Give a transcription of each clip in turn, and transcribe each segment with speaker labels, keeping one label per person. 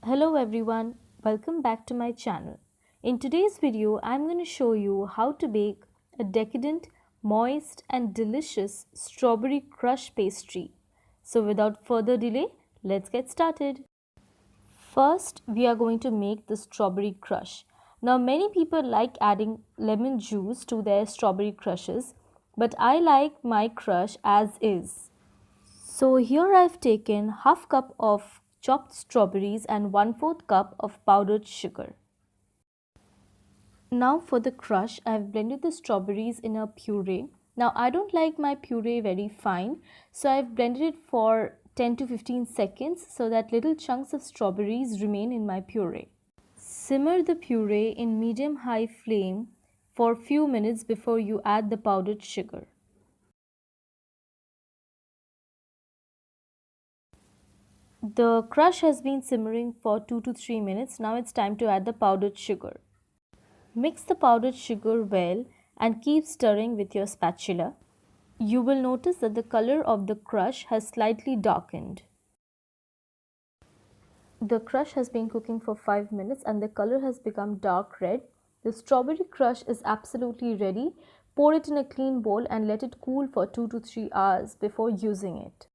Speaker 1: Hello everyone, welcome back to my channel. In today's video, I'm going to show you how to bake a decadent, moist and delicious strawberry crush pastry. So without further delay, let's get started. First, we are going to make the strawberry crush. Now many people like adding lemon juice to their strawberry crushes, but I like my crush as is. So here I've taken half cup of chopped strawberries and 1/4 cup of powdered sugar. Now for the crush, I've blended the strawberries in a puree. Now I don't like my puree very fine, so I've blended it for 10 to 15 seconds so that little chunks of strawberries remain in my puree. Simmer the puree in medium-high flame for a few minutes before you add the powdered sugar. The crush has been simmering for 2 to 3 minutes. Now it's time to add the powdered sugar. Mix the powdered sugar well and keep stirring with your spatula. You will notice that the color of the crush has slightly darkened. The crush has been cooking for 5 minutes and the color has become dark red. The strawberry crush is absolutely ready. Pour it in a clean bowl and let it cool for 2 to 3 hours before using it.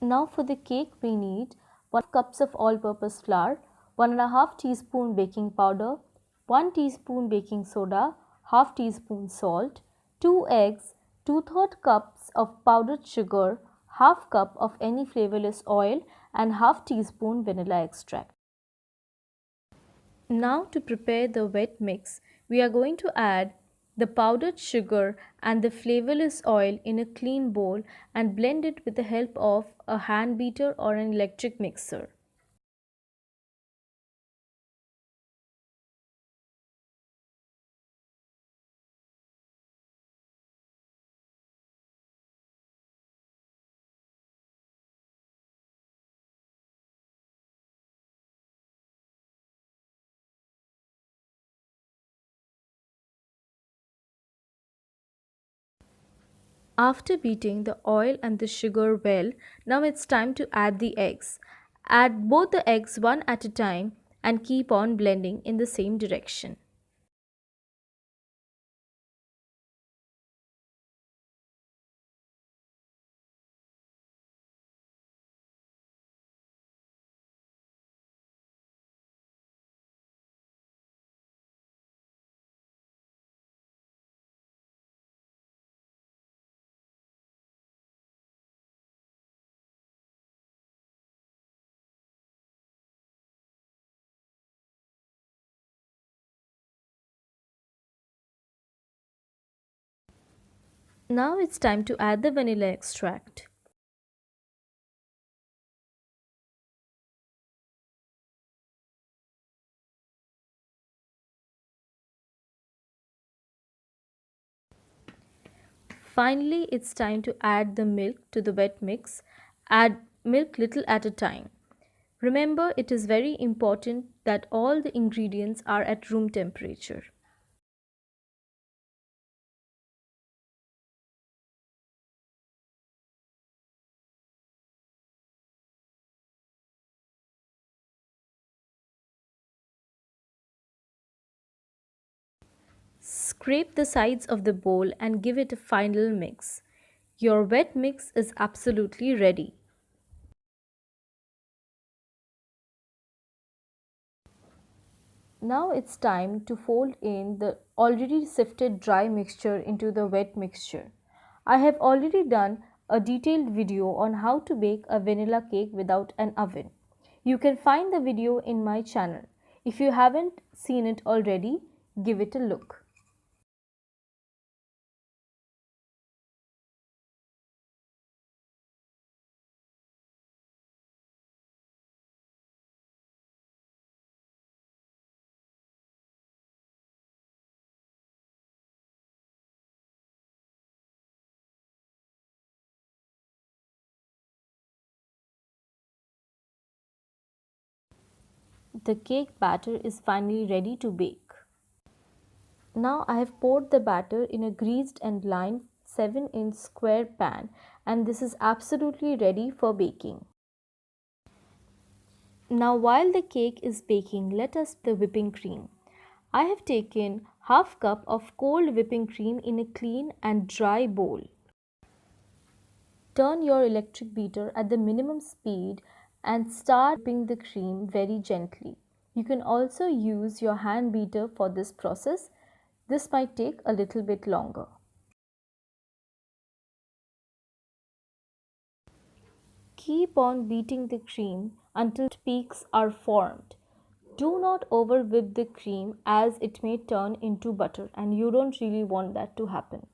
Speaker 1: Now for the cake we need 1 cups of all-purpose flour, 1.5 teaspoon baking powder, 1 teaspoon baking soda, half teaspoon salt, 2 eggs, 2/3 cups of powdered sugar, half cup of any flavorless oil and half teaspoon vanilla extract. Now to prepare the wet mix, we are going to add the powdered sugar and the flavorless oil in a clean bowl and blend it with the help of a hand beater or an electric mixer. After beating the oil and the sugar well, now it's time to add the eggs. Add both the eggs one at a time and keep on blending in the same direction. Now it's time to add the vanilla extract. Finally, it's time to add the milk to the wet mix. Add milk little at a time. Remember, it is very important that all the ingredients are at room temperature. Scrape the sides of the bowl and give it a final mix. Your wet mix is absolutely ready. Now it's time to fold in the already sifted dry mixture into the wet mixture. I have already done a detailed video on how to bake a vanilla cake without an oven. You can find the video in my channel. If you haven't seen it already, give it a look. The cake batter is finally ready to bake. Now I have poured the batter in a greased and lined 7-inch square pan and this is absolutely ready for baking. Now while the cake is baking, let us the whipping cream. I have taken half cup of cold whipping cream in a clean and dry bowl. Turn your electric beater at the minimum speed and start whipping the cream very gently. You can also use your hand beater for this process. This might take a little bit longer. Keep on beating the cream until peaks are formed. Do not over whip the cream as it may turn into butter and you don't really want that to happen.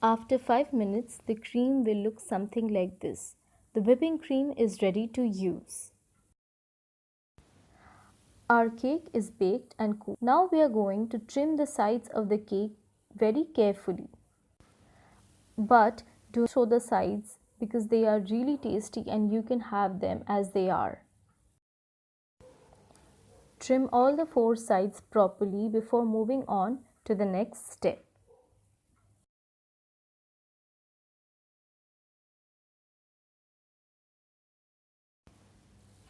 Speaker 1: After 5 minutes, the cream will look something like this. The whipping cream is ready to use. Our cake is baked and cool. Now we are going to trim the sides of the cake very carefully. But do not throw the sides because they are really tasty and you can have them as they are. Trim all the 4 sides properly before moving on to the next step.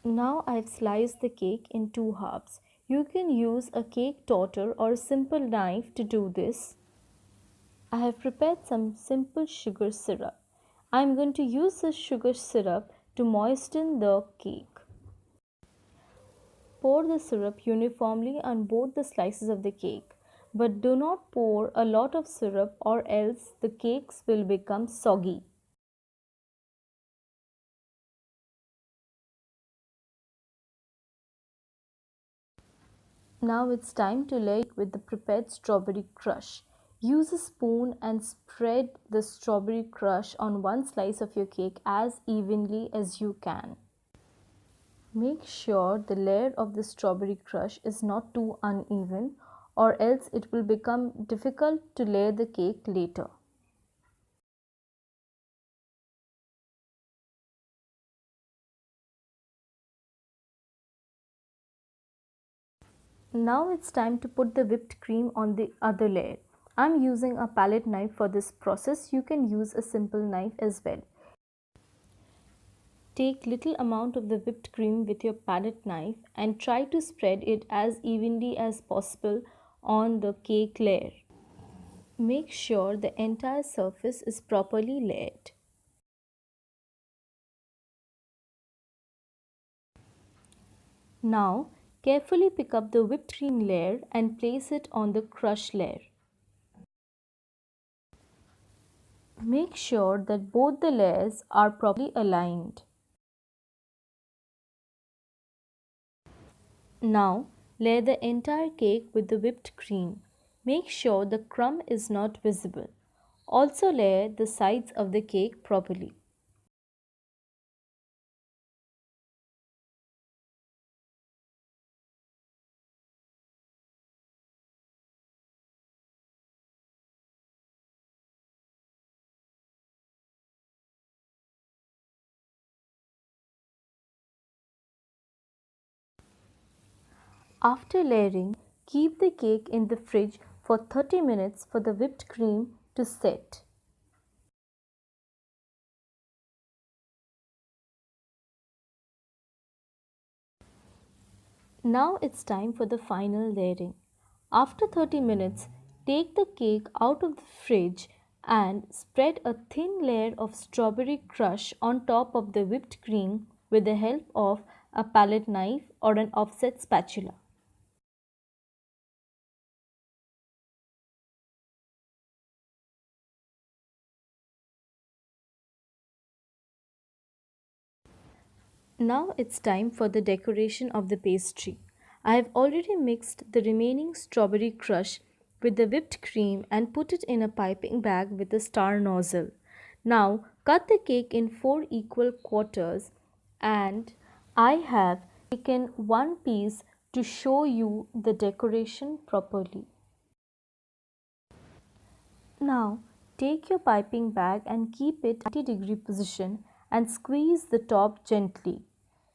Speaker 1: Now I have sliced the cake in 2 halves. You can use a cake torter or a simple knife to do this. I have prepared some simple sugar syrup. I am going to use this sugar syrup to moisten the cake. Pour the syrup uniformly on both the slices of the cake, but do not pour a lot of syrup or else the cakes will become soggy. Now it's time to layer it with the prepared strawberry crush. Use a spoon and spread the strawberry crush on one slice of your cake as evenly as you can. Make sure the layer of the strawberry crush is not too uneven or else it will become difficult to layer the cake later. Now it's time to put the whipped cream on the other layer. I'm using a palette knife for this process. You can use a simple knife as well. Take little amount of the whipped cream with your palette knife and try to spread it as evenly as possible on the cake layer. Make sure the entire surface is properly layered. Now, carefully pick up the whipped cream layer and place it on the crush layer. Make sure that both the layers are properly aligned. Now, layer the entire cake with the whipped cream. Make sure the crumb is not visible. Also layer the sides of the cake properly. After layering, keep the cake in the fridge for 30 minutes for the whipped cream to set. Now it's time for the final layering. After 30 minutes, take the cake out of the fridge and spread a thin layer of strawberry crush on top of the whipped cream with the help of a palette knife or an offset spatula. Now it's time for the decoration of the pastry. I have already mixed the remaining strawberry crush with the whipped cream and put it in a piping bag with a star nozzle. Now cut the cake in 4 equal quarters and I have taken one piece to show you the decoration properly. Now take your piping bag and keep it at 90-degree position and squeeze the top gently.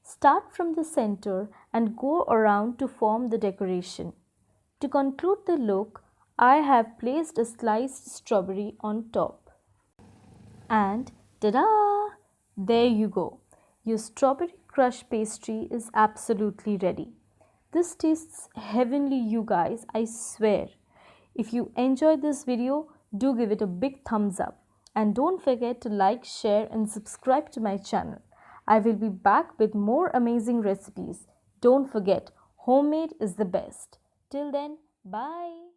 Speaker 1: Start from the center and go around to form the decoration. To conclude the look, I have placed a sliced strawberry on top. And ta-da! There you go. Your strawberry crush pastry is absolutely ready. This tastes heavenly, you guys, I swear. If you enjoyed this video, do give it a big thumbs up. And don't forget to like, share and subscribe to my channel. I will be back with more amazing recipes. Don't forget, homemade is the best. Till then, bye.